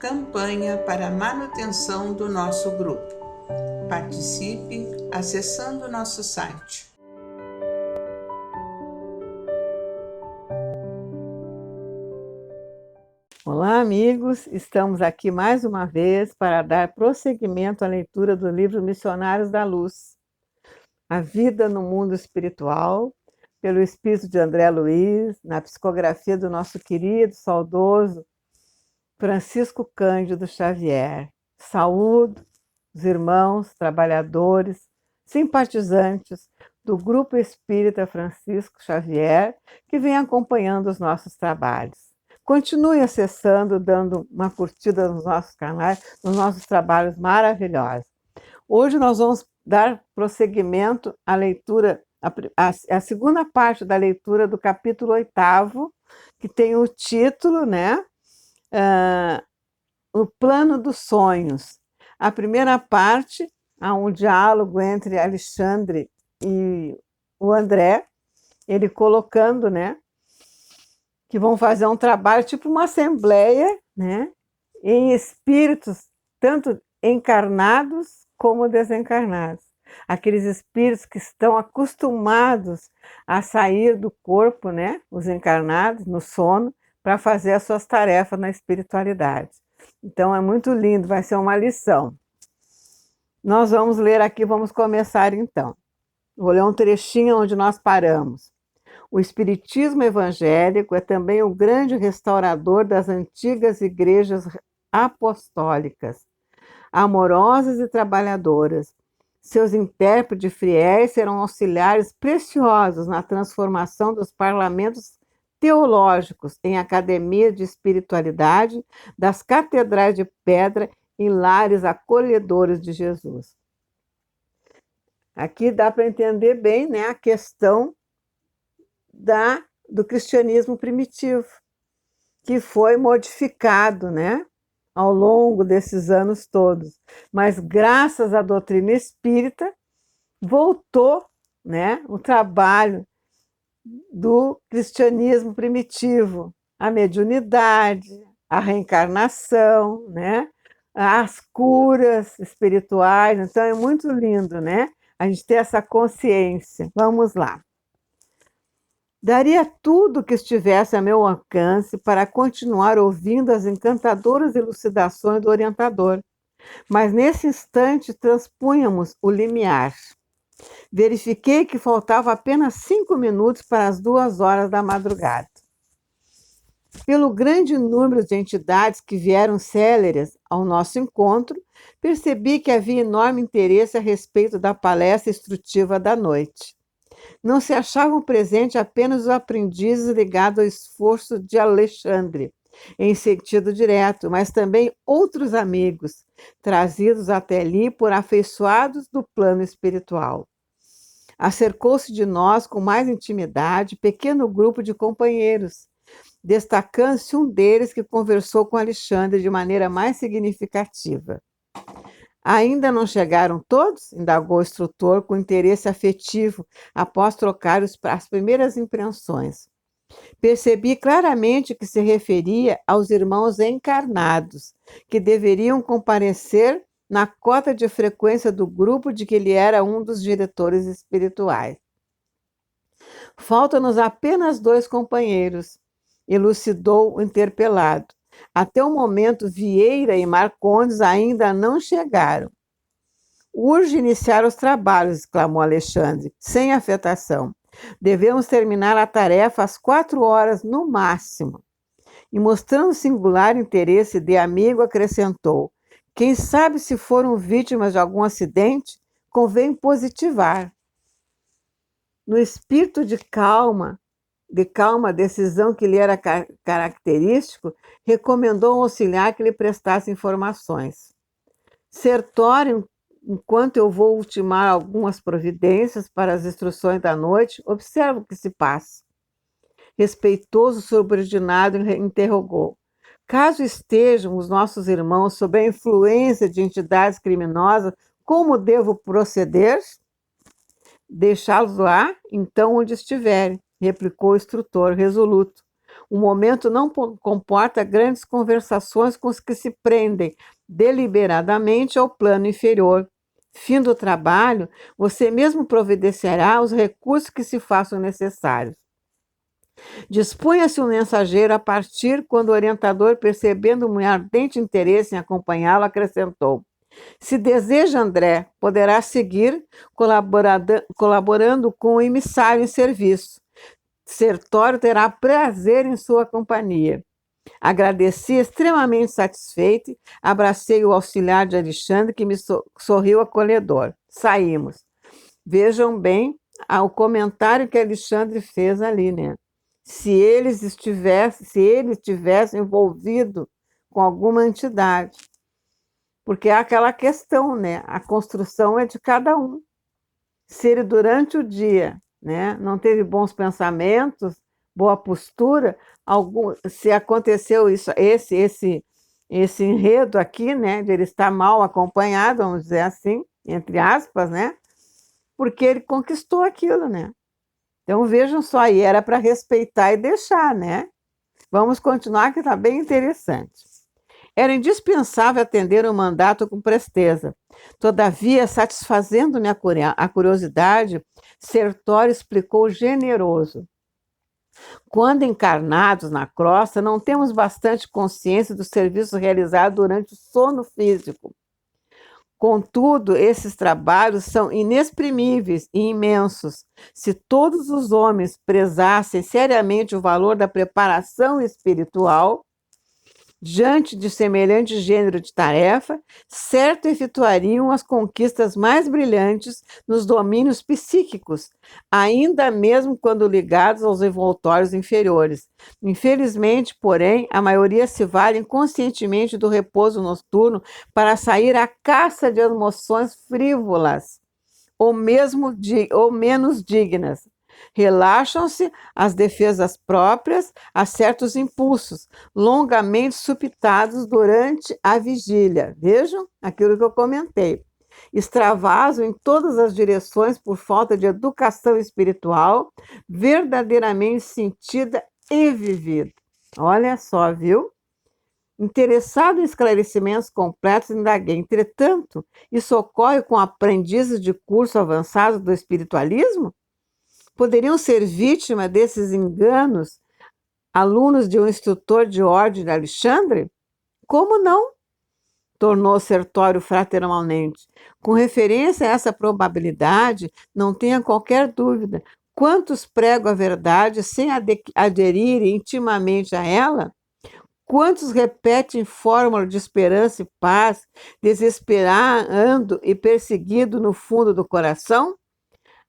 campanha para a manutenção do nosso grupo. Participe acessando nosso site. Olá, amigos! Estamos aqui mais uma vez para dar prosseguimento à leitura do livro Missionários da Luz, A Vida no Mundo Espiritual, pelo espírito de André Luiz, na psicografia do nosso querido, saudoso Francisco Cândido Xavier. Saúdo os irmãos, trabalhadores, simpatizantes do Grupo Espírita Francisco Xavier, que vem acompanhando os nossos trabalhos. Continue acessando, dando uma curtida nos nossos canais, nos nossos trabalhos maravilhosos. Hoje nós vamos dar prosseguimento à leitura, a segunda parte da leitura do capítulo 8º, que tem o título, O Plano dos Sonhos. A primeira parte, há um diálogo entre Alexandre e o André, ele colocando, que vão fazer um trabalho, tipo uma assembleia, em espíritos, tanto encarnados como desencarnados. Aqueles espíritos que estão acostumados a sair do corpo, os encarnados, no sono, para fazer as suas tarefas na espiritualidade. Então é muito lindo, vai ser uma lição. Nós vamos ler aqui, vamos começar então. Vou ler um trechinho onde nós paramos. O Espiritismo evangélico é também o grande restaurador das antigas igrejas apostólicas, amorosas e trabalhadoras. Seus intérpretes fiéis serão auxiliares preciosos na transformação dos parlamentos teológicos em academias de espiritualidade, das catedrais de pedra em lares acolhedores de Jesus. Aqui dá para entender bem, a questão do cristianismo primitivo, que foi modificado, ao longo desses anos todos. Mas graças à doutrina espírita, voltou, o trabalho do cristianismo primitivo, a mediunidade, a reencarnação, as curas espirituais. Então é muito lindo, a gente ter essa consciência. Vamos lá. Daria tudo que estivesse a meu alcance para continuar ouvindo as encantadoras elucidações do orientador, mas nesse instante transpunhamos o limiar. Verifiquei que faltava apenas 5 minutos para as 2 horas da madrugada. Pelo grande número de entidades que vieram céleres ao nosso encontro, percebi que havia enorme interesse a respeito da palestra instrutiva da noite. Não se achavam presentes apenas os aprendizes ligados ao esforço de Alexandre, em sentido direto, mas também outros amigos, trazidos até ali por afeiçoados do plano espiritual. Acercou-se de nós com mais intimidade pequeno grupo de companheiros, destacando-se um deles que conversou com Alexandre de maneira mais significativa. Ainda não chegaram todos? Indagou o instrutor com interesse afetivo, após trocar as primeiras impressões. Percebi claramente que se referia aos irmãos encarnados, que deveriam comparecer na cota de frequência do grupo de que ele era um dos diretores espirituais. Faltam-nos apenas 2 companheiros, elucidou o interpelado. Até o momento, Vieira e Marcondes ainda não chegaram. Urge iniciar os trabalhos, exclamou Alexandre, sem afetação. Devemos terminar a tarefa às 4 horas no máximo. E mostrando singular interesse de amigo, acrescentou: quem sabe se foram vítimas de algum acidente, convém positivar. No espírito de calma decisão que lhe era característico, recomendou ao auxiliar que lhe prestasse informações. Sertório, enquanto eu vou ultimar algumas providências para as instruções da noite, observa o que se passa. Respeitoso subordinado interrogou: caso estejam os nossos irmãos sob a influência de entidades criminosas, como devo proceder? Deixá-los lá, então, onde estiverem, replicou o instrutor resoluto. O momento não comporta grandes conversações com os que se prendem deliberadamente ao plano inferior. Fim do trabalho, você mesmo providenciará os recursos que se façam necessários. Dispunha-se um mensageiro a partir quando o orientador, percebendo um ardente interesse em acompanhá-lo, acrescentou: se deseja, André, poderá seguir colaborando com o emissário em serviço. Sertório terá prazer em sua companhia. Agradeci, extremamente satisfeito, abracei o auxiliar de Alexandre, que me sorriu acolhedor. Saímos. Vejam bem o comentário que Alexandre fez ali, né? Se ele estivesse envolvido com alguma entidade. Porque é aquela questão, né? A construção é de cada um. Se ele, durante o dia, né, não teve bons pensamentos, boa postura, se aconteceu esse enredo aqui, né, de ele estar mal acompanhado, vamos dizer assim, entre aspas, né, porque ele conquistou aquilo, né. Então vejam só, aí era para respeitar e deixar, né. Vamos continuar, que está bem interessante. Era indispensável atender o mandato com presteza. Todavia, satisfazendo-me a curiosidade, Sertório explicou generoso. Quando encarnados na crosta, não temos bastante consciência do serviço realizado durante o sono físico. Contudo, esses trabalhos são inexprimíveis e imensos. Se todos os homens prezassem seriamente o valor da preparação espiritual, diante de semelhante gênero de tarefa, certo efetuariam as conquistas mais brilhantes nos domínios psíquicos, ainda mesmo quando ligados aos envoltórios inferiores. Infelizmente, porém, a maioria se vale inconscientemente do repouso noturno para sair à caça de emoções frívolas ou menos dignas. Relaxam-se às defesas próprias a certos impulsos, longamente supitados durante a vigília. Vejam aquilo que eu comentei. Extravasam em todas as direções por falta de educação espiritual, verdadeiramente sentida e vivida. Olha só, viu? Interessado em esclarecimentos completos, indaguei. Entretanto, isso ocorre com aprendizes de curso avançado do espiritualismo? Poderiam ser vítimas desses enganos alunos de um instrutor de ordem de Alexandre? Como não? Tornou Sertório fraternalmente. Com referência a essa probabilidade, não tenha qualquer dúvida. Quantos pregam a verdade sem aderirem intimamente a ela? Quantos repetem fórmula de esperança e paz, desesperando e perseguido no fundo do coração?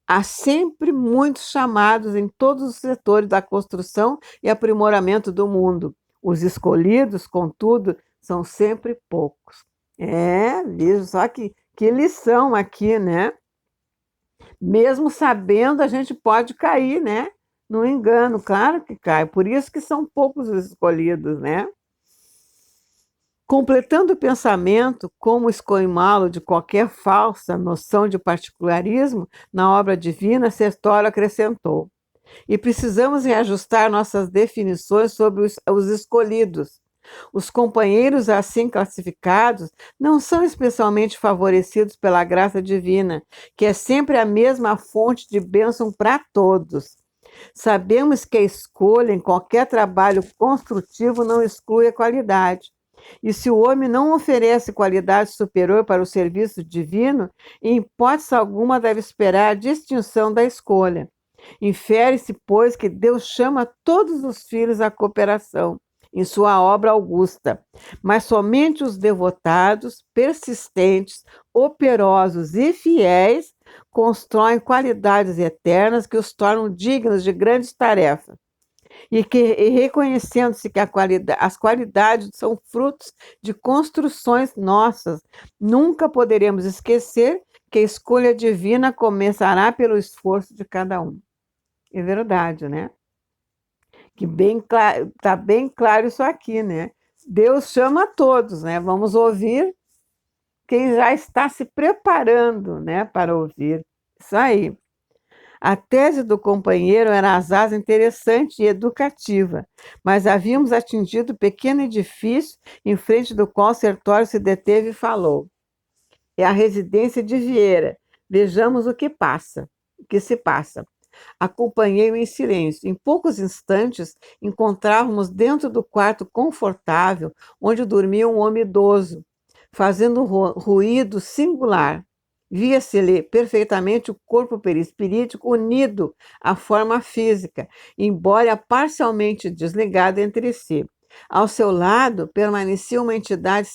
Há sempre muitos chamados em todos os setores da construção e aprimoramento do mundo. Os escolhidos, contudo, são sempre poucos. Veja só que lição aqui, né? Mesmo sabendo, a gente pode cair, né? No engano, claro que cai. Por isso que são poucos os escolhidos, né? Completando o pensamento, como escoimá-lo de qualquer falsa noção de particularismo, na obra divina, Sertório acrescentou: e precisamos reajustar nossas definições sobre os escolhidos. Os companheiros assim classificados não são especialmente favorecidos pela graça divina, que é sempre a mesma fonte de bênção para todos. Sabemos que a escolha em qualquer trabalho construtivo não exclui a qualidade. E se o homem não oferece qualidade superior para o serviço divino, em hipótese alguma deve esperar a distinção da escolha. Infere-se, pois, que Deus chama todos os filhos à cooperação em sua obra augusta, mas somente os devotados, persistentes, operosos e fiéis constroem qualidades eternas que os tornam dignos de grandes tarefas. E reconhecendo-se que as qualidades são frutos de construções nossas, nunca poderemos esquecer que a escolha divina começará pelo esforço de cada um. É verdade, né? Que está bem claro isso aqui, né? Deus chama a todos, né? Vamos ouvir quem já está se preparando, né, para ouvir. Isso aí. A tese do companheiro era asaz interessante e educativa, mas havíamos atingido o pequeno edifício em frente do qual Sertório se deteve e falou. É a residência de Vieira. Vejamos o que se passa. Acompanhei-o em silêncio. Em poucos instantes, encontrávamos dentro do quarto confortável, onde dormia um homem idoso, fazendo ruído singular. Via-se-lhe perfeitamente o corpo perispirítico unido à forma física, embora parcialmente desligado entre si. Ao seu lado permanecia uma entidade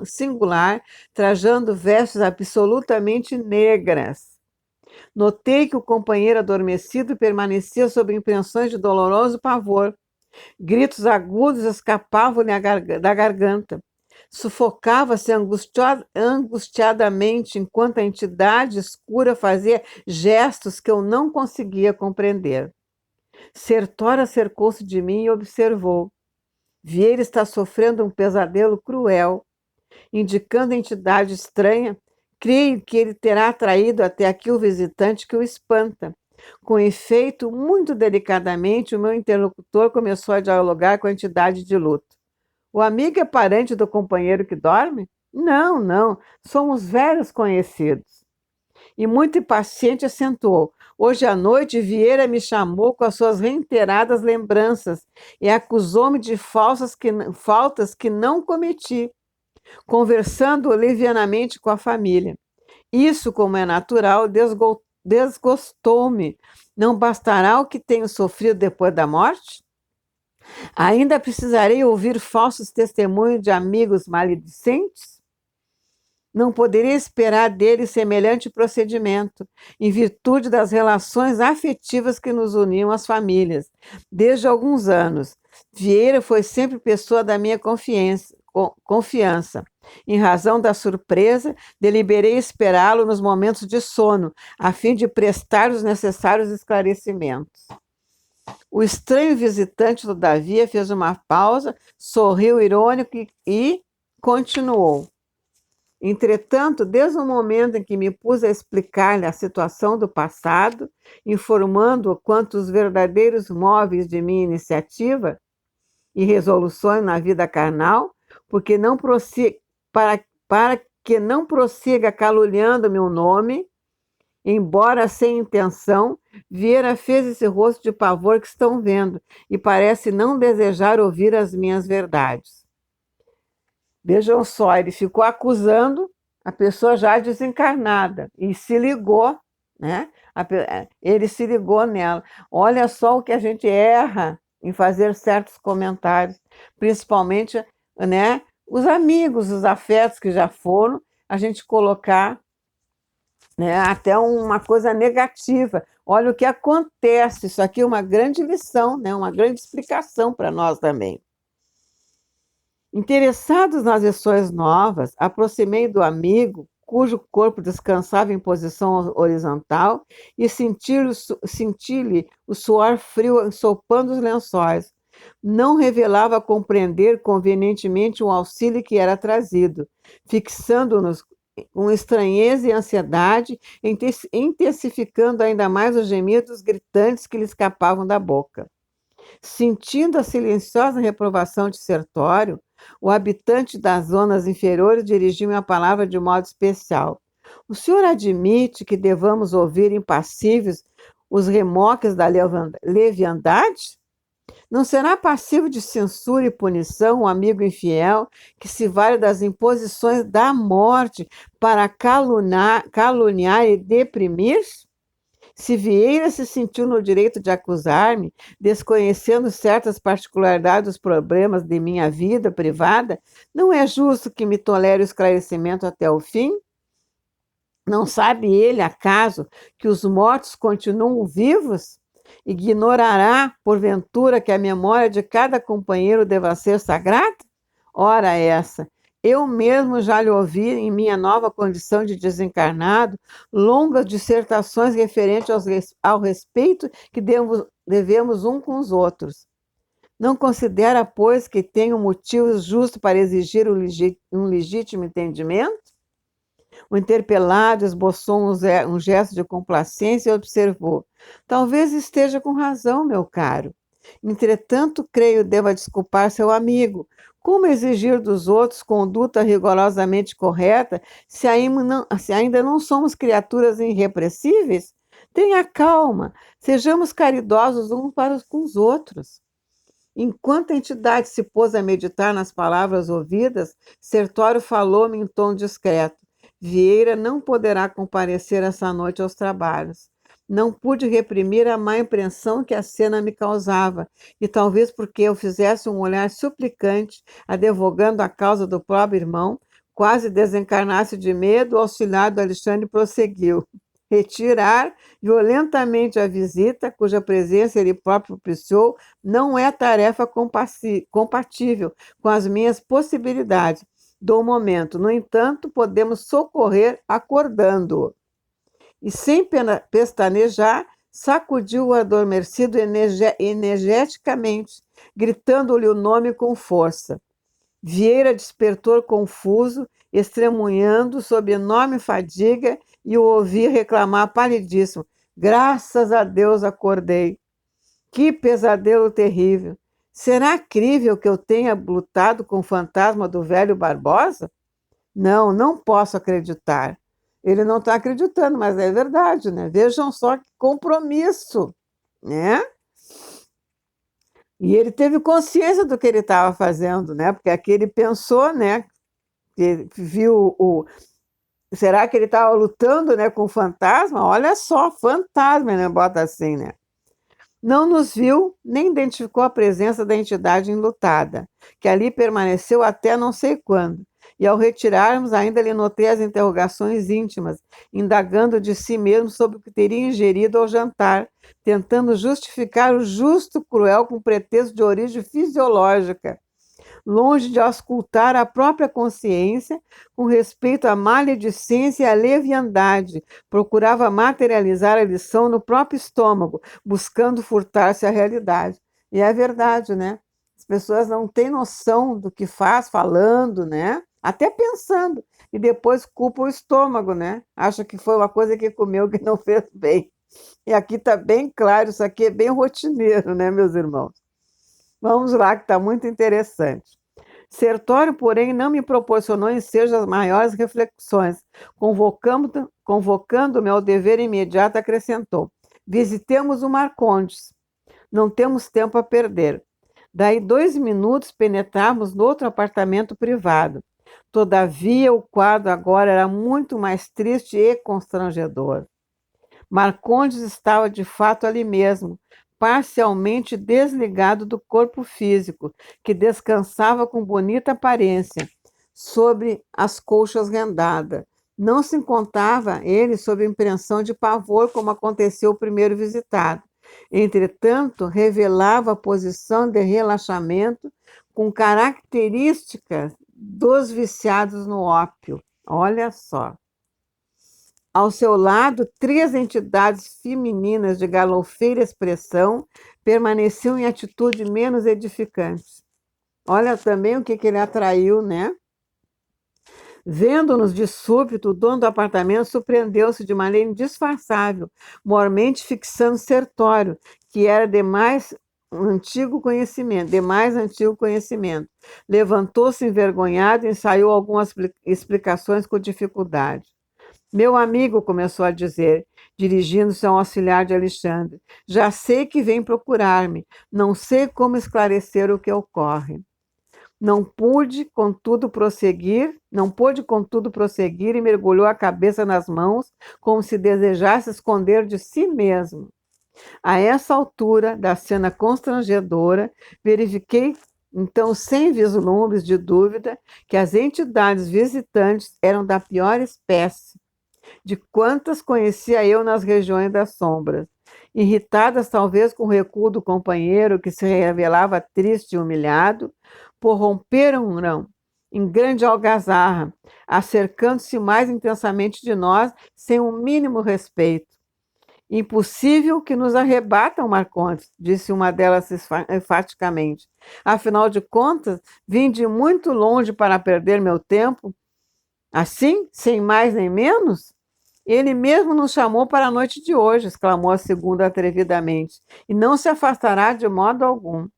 singular, trajando vestes absolutamente negras. Notei que o companheiro adormecido permanecia sob impressões de doloroso pavor. Gritos agudos escapavam-lhe da garganta. Sufocava-se angustiadamente enquanto a entidade escura fazia gestos que eu não conseguia compreender. Sertório acercou-se de mim e observou. Vieira está sofrendo um pesadelo cruel. Indicando a entidade estranha, creio que ele terá atraído até aqui o visitante que o espanta. Com efeito, muito delicadamente, o meu interlocutor começou a dialogar com a entidade de luto. O amigo é parente do companheiro que dorme? Não, não, somos velhos conhecidos. E muito impaciente acentuou. Hoje à noite, Vieira me chamou com as suas reiteradas lembranças e acusou-me de faltas que não cometi, conversando levianamente com a família. Isso, como é natural, desgostou-me. Não bastará o que tenho sofrido depois da morte? Ainda precisarei ouvir falsos testemunhos de amigos maledicentes? Não poderia esperar dele semelhante procedimento, em virtude das relações afetivas que nos uniam às famílias. Desde alguns anos, Vieira foi sempre pessoa da minha confiança. Em razão da surpresa, deliberei esperá-lo nos momentos de sono, a fim de prestar os necessários esclarecimentos. O estranho visitante, todavia, fez uma pausa, sorriu irônico e continuou. Entretanto, desde o momento em que me pus a explicar-lhe a situação do passado, informando-o quanto os verdadeiros móveis de minha iniciativa e resoluções na vida carnal, para que não prossiga caluniando meu nome, embora sem intenção, Vieira fez esse rosto de pavor que estão vendo e parece não desejar ouvir as minhas verdades. Vejam só, ele ficou acusando a pessoa já desencarnada e se ligou, né? Ele se ligou nela. Olha só o que a gente erra em fazer certos comentários, principalmente, né, os amigos, os afetos que já foram, a gente colocar, né, até uma coisa negativa. Olha o que acontece, isso aqui é uma grande lição, né, uma grande explicação para nós também. Interessados nas lições novas, aproximei do amigo, cujo corpo descansava em posição horizontal, e senti-lhe o suor frio ensopando os lençóis. Não revelava compreender convenientemente o auxílio que era trazido, fixando-nos com estranheza e ansiedade, intensificando ainda mais os gemidos gritantes que lhe escapavam da boca. Sentindo a silenciosa reprovação de Sertório, o habitante das zonas inferiores dirigiu-me a palavra de modo especial. O senhor admite que devamos ouvir impassíveis os remoques da leviandade? Não será passivo de censura e punição um amigo infiel que se vale das imposições da morte para caluniar e deprimir? Se Vieira se sentiu no direito de acusar-me, desconhecendo certas particularidades dos problemas de minha vida privada, não é justo que me tolere o esclarecimento até o fim? Não sabe ele, acaso, que os mortos continuam vivos? Ignorará, porventura, que a memória de cada companheiro deva ser sagrada? Ora essa! Eu mesmo já lhe ouvi, em minha nova condição de desencarnado, longas dissertações referentes ao respeito que devemos uns com os outros. Não considera, pois, que tenho motivos justos para exigir um legítimo entendimento? O interpelado esboçou um gesto de complacência e observou: talvez esteja com razão, meu caro. Entretanto, creio deva desculpar seu amigo. Como exigir dos outros conduta rigorosamente correta se ainda não somos criaturas irrepressíveis? Tenha calma, sejamos caridosos uns para com os outros. Enquanto a entidade se pôs a meditar nas palavras ouvidas, Sertório falou-me em tom discreto. Vieira não poderá comparecer essa noite aos trabalhos. Não pude reprimir a má impressão que a cena me causava, e talvez porque eu fizesse um olhar suplicante, advogando a causa do pobre irmão, quase desencarnasse de medo, o auxiliar do Alexandre prosseguiu. Retirar violentamente a visita, cuja presença ele próprio propiciou, não é tarefa compatível com as minhas possibilidades do momento. No entanto, podemos socorrer acordando-o. E sem pestanejar, sacudiu o adormecido energeticamente, gritando-lhe o nome com força. Vieira despertou confuso, estremunhando sob enorme fadiga, e o ouvi reclamar palidíssimo: graças a Deus acordei. Que pesadelo terrível! Será crível que eu tenha lutado com o fantasma do velho Barbosa? Não, não posso acreditar. Ele não está acreditando, mas é verdade, né? Vejam só que compromisso, né? E ele teve consciência do que ele estava fazendo, né? Porque aqui ele pensou, né? Que viu o. Será que ele estava lutando, né, com o fantasma? Olha só, fantasma, né? Bota assim, né? Não nos viu, nem identificou a presença da entidade enlutada, que ali permaneceu até não sei quando. E ao retirarmos, ainda lhe notei as interrogações íntimas, indagando de si mesmo sobre o que teria ingerido ao jantar, tentando justificar o justo cruel com pretexto de origem fisiológica. Longe de auscultar a própria consciência, com respeito à maledicência e à leviandade, procurava materializar a lição no próprio estômago, buscando furtar-se à realidade. E é verdade, né? As pessoas não têm noção do que faz, falando, né? Até pensando, e depois culpa o estômago, né? Acha que foi uma coisa que comeu que não fez bem. E aqui está bem claro, isso aqui é bem rotineiro, né, meus irmãos? Vamos lá, que está muito interessante. Sertório, porém, não me proporcionou ensejo as maiores reflexões. Convocando-me ao dever imediato, acrescentou: visitemos o Marcondes. Não temos tempo a perder. Daí 2 minutos penetramos no outro apartamento privado. Todavia, o quadro agora era muito mais triste e constrangedor. Marcondes estava de fato ali mesmo, parcialmente desligado do corpo físico, que descansava com bonita aparência sobre as colchas rendadas. Não se encontrava ele sob impressão de pavor, como aconteceu o primeiro visitado. Entretanto, revelava a posição de relaxamento com características dos viciados no ópio. Olha só. Ao seu lado, 3 entidades femininas de galofeira expressão permaneciam em atitude menos edificante. Olha também o que ele atraiu, né? Vendo-nos de súbito, o dono do apartamento surpreendeu-se de maneira indisfarçável, mormente fixando Sertório, que era de mais antigo conhecimento. Levantou-se envergonhado e ensaiou algumas explicações com dificuldade. Meu amigo, começou a dizer, dirigindo-se ao auxiliar de Alexandre, já sei que vem procurar-me, não sei como esclarecer o que ocorre. Não pôde, contudo, prosseguir e mergulhou a cabeça nas mãos, como se desejasse esconder de si mesmo. A essa altura da cena constrangedora, verifiquei, então, sem vislumbres de dúvida, que as entidades visitantes eram da pior espécie de quantas conhecia eu nas regiões das sombras. Irritadas talvez com o recuo do companheiro, que se revelava triste e humilhado, prorromperam em grande algazarra, acercando-se mais intensamente de nós, sem o mínimo respeito. Impossível que nos arrebatam, Marcondes, disse uma delas enfaticamente. Afinal de contas, vim de muito longe para perder meu tempo. Assim, sem mais nem menos, ele mesmo nos chamou para a noite de hoje, exclamou a segunda atrevidamente, e não se afastará de modo algum.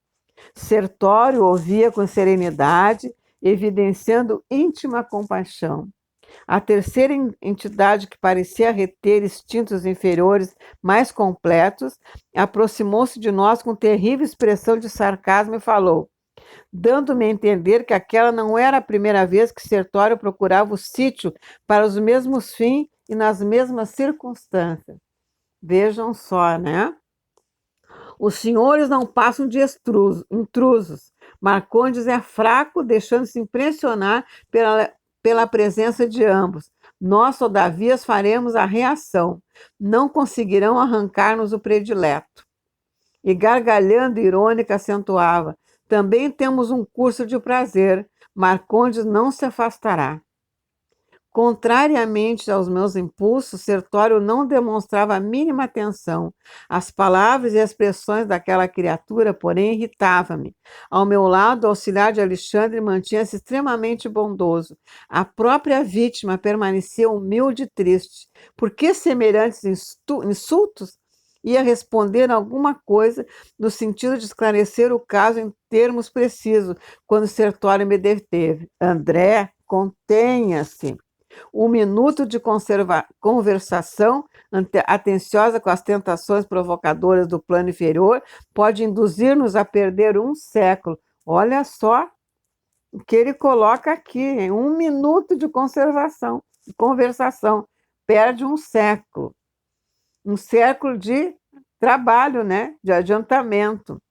Sertório ouvia com serenidade, evidenciando íntima compaixão. A terceira entidade, que parecia reter instintos inferiores mais completos, aproximou-se de nós com terrível expressão de sarcasmo e falou, dando-me a entender que aquela não era a primeira vez que Sertório procurava o sítio para os mesmos fins e nas mesmas circunstâncias. Vejam só, né? Os senhores não passam de intrusos. Marcondes é fraco, deixando-se impressionar pela presença de ambos. Nós, todavia, faremos a reação. Não conseguirão arrancar-nos o predileto. E gargalhando irônica, acentuava: também temos um curso de prazer. Marcondes não se afastará. Contrariamente aos meus impulsos, Sertório não demonstrava a mínima atenção. As palavras e expressões daquela criatura, porém, irritavam-me. Ao meu lado, o auxiliar de Alexandre mantinha-se extremamente bondoso. A própria vítima permanecia humilde e triste. Por que semelhantes insultos? Ia responder alguma coisa no sentido de esclarecer o caso em termos precisos, quando Sertório me deteve. André, contenha-se. Um minuto de conversação atenciosa com as tentações provocadoras do plano inferior pode induzir-nos a perder um século. Olha só o que ele coloca aqui, em 1 minuto de conversação, perde um século de trabalho, né? De adiantamento.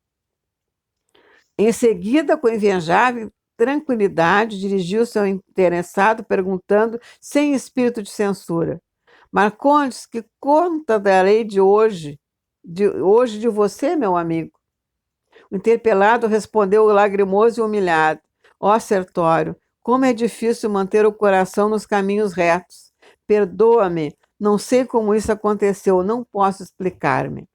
Em seguida, com invejável tranquilidade, dirigiu-se ao interessado, perguntando, sem espírito de censura: Marcondes, que conta darei de hoje de você, meu amigo? O interpelado respondeu lagrimoso e humilhado: ó Sertório, como é difícil manter o coração nos caminhos retos. Perdoa-me, não sei como isso aconteceu, não posso explicar-me.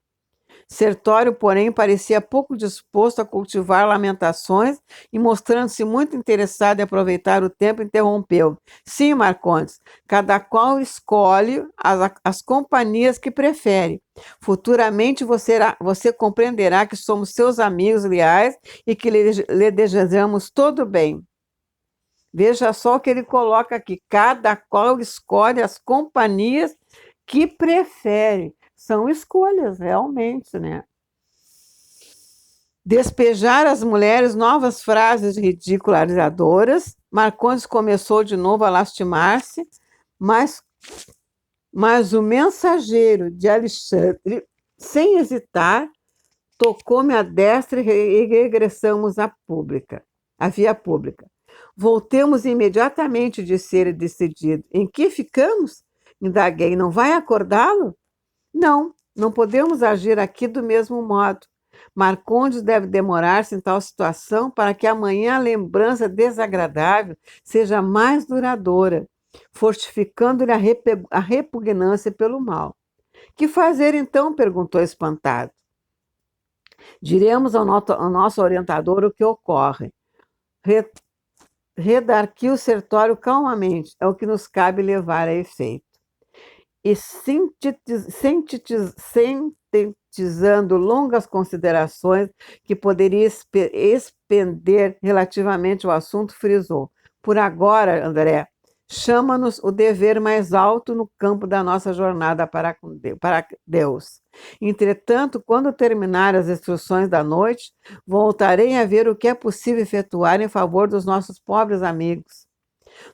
Sertório, porém, parecia pouco disposto a cultivar lamentações e, mostrando-se muito interessado em aproveitar o tempo, interrompeu. Sim, Marcondes, cada qual escolhe as companhias que prefere. Futuramente você compreenderá que somos seus amigos leais e que lhe desejamos todo o bem. Veja só o que ele coloca aqui. Cada qual escolhe as companhias que prefere. São escolhas, realmente, né? Despejar às mulheres novas frases ridicularizadoras. Marcondes começou de novo a lastimar-se, mas o mensageiro de Alexandre, sem hesitar, tocou-me a destra e regressamos à via pública. Voltemos imediatamente, disse ele decidido. Em que ficamos? Indaguei. Não vai acordá-lo? Não podemos agir aqui do mesmo modo. Marcondes deve demorar-se em tal situação para que amanhã a lembrança desagradável seja mais duradoura, fortificando-lhe a repugnância pelo mal. Que fazer então? Perguntou espantado. Diremos ao nosso orientador o que ocorre. Redarqui o Sertório calmamente, é o que nos cabe levar a efeito. E sintetizando longas considerações que poderia expender relativamente ao assunto, frisou: por agora, André, chama-nos o dever mais alto no campo da nossa jornada para Deus. Entretanto, quando terminar as instruções da noite, voltarei a ver o que é possível efetuar em favor dos nossos pobres amigos.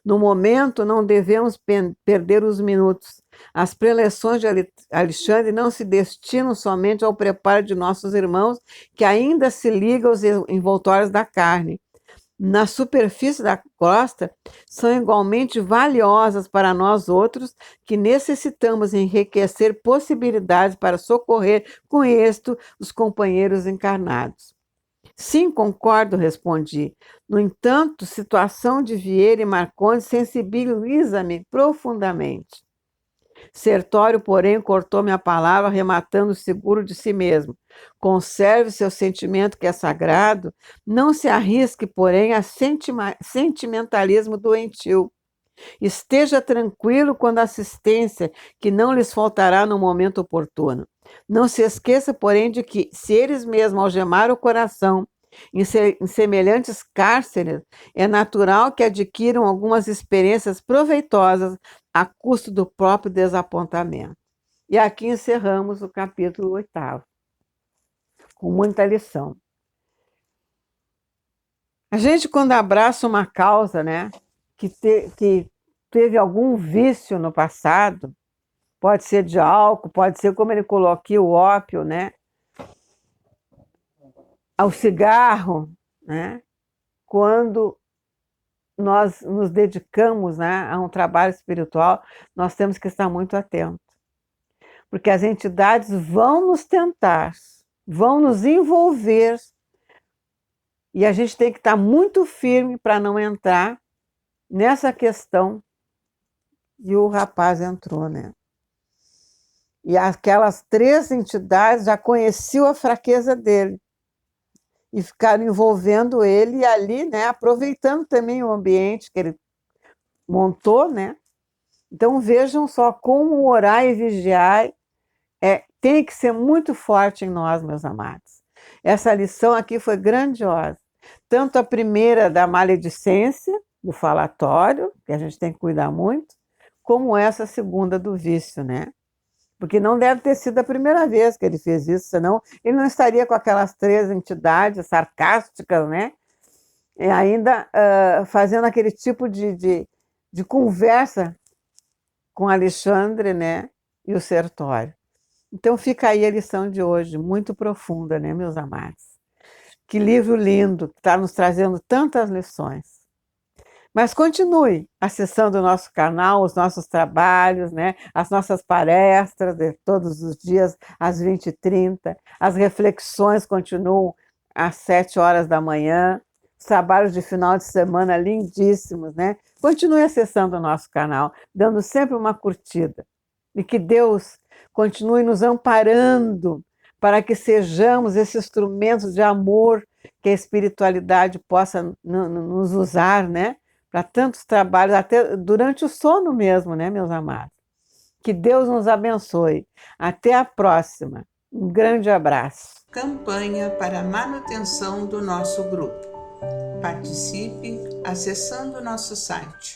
No momento, não devemos perder os minutos. As preleções de Alexandre não se destinam somente ao preparo de nossos irmãos, que ainda se ligam aos envoltórios da carne. Na superfície da crosta, são igualmente valiosas para nós outros, que necessitamos enriquecer possibilidades para socorrer com êxito os companheiros encarnados. Sim, concordo, respondi. No entanto, situação de Vieira e Marcondes sensibiliza-me profundamente. Sertório, porém, cortou-me a palavra, arrematando seguro de si mesmo. Conserve seu sentimento que é sagrado, não se arrisque, porém, a sentimentalismo doentio. Esteja tranquilo quando a assistência, que não lhes faltará no momento oportuno. Não se esqueça, porém, de que, se eles mesmos algemaram o coração em semelhantes cárceres, é natural que adquiram algumas experiências proveitosas a custo do próprio desapontamento. E aqui encerramos o capítulo 8º, com muita lição. A gente, quando abraça uma causa, né, que teve algum vício no passado, pode ser de álcool, pode ser, como ele colocou aqui, o ópio, né, ao cigarro, né, quando nós nos dedicamos, né, a um trabalho espiritual, nós temos que estar muito atentos, porque as entidades vão nos tentar, vão nos envolver, e a gente tem que estar muito firme para não entrar nessa questão. E o rapaz entrou, né? E aquelas 3 entidades já conheciam a fraqueza dele e ficaram envolvendo ele e ali, né, aproveitando também o ambiente que ele montou, né? Então vejam só como orar e vigiar tem que ser muito forte em nós, meus amados. Essa lição aqui foi grandiosa. Tanto a primeira da maledicência, do falatório, que a gente tem que cuidar muito, como essa segunda do vício, né? Porque não deve ter sido a primeira vez que ele fez isso, senão ele não estaria com aquelas 3 entidades sarcásticas, né? E ainda fazendo aquele tipo de conversa com Alexandre, né? E o Sertório. Então fica aí a lição de hoje, muito profunda, né, meus amados? Que livro lindo, que está nos trazendo tantas lições. Mas continue acessando o nosso canal, os nossos trabalhos, né? As nossas palestras de todos os dias, às 20h30. As reflexões continuam às 7h da manhã. Os trabalhos de final de semana lindíssimos, né? Continue acessando o nosso canal, dando sempre uma curtida. E que Deus continue nos amparando para que sejamos esses instrumentos de amor que a espiritualidade possa nos usar, né? Para tantos trabalhos, até durante o sono mesmo, né, meus amados? Que Deus nos abençoe. Até a próxima. Um grande abraço. Campanha para a manutenção do nosso grupo. Participe acessando o nosso site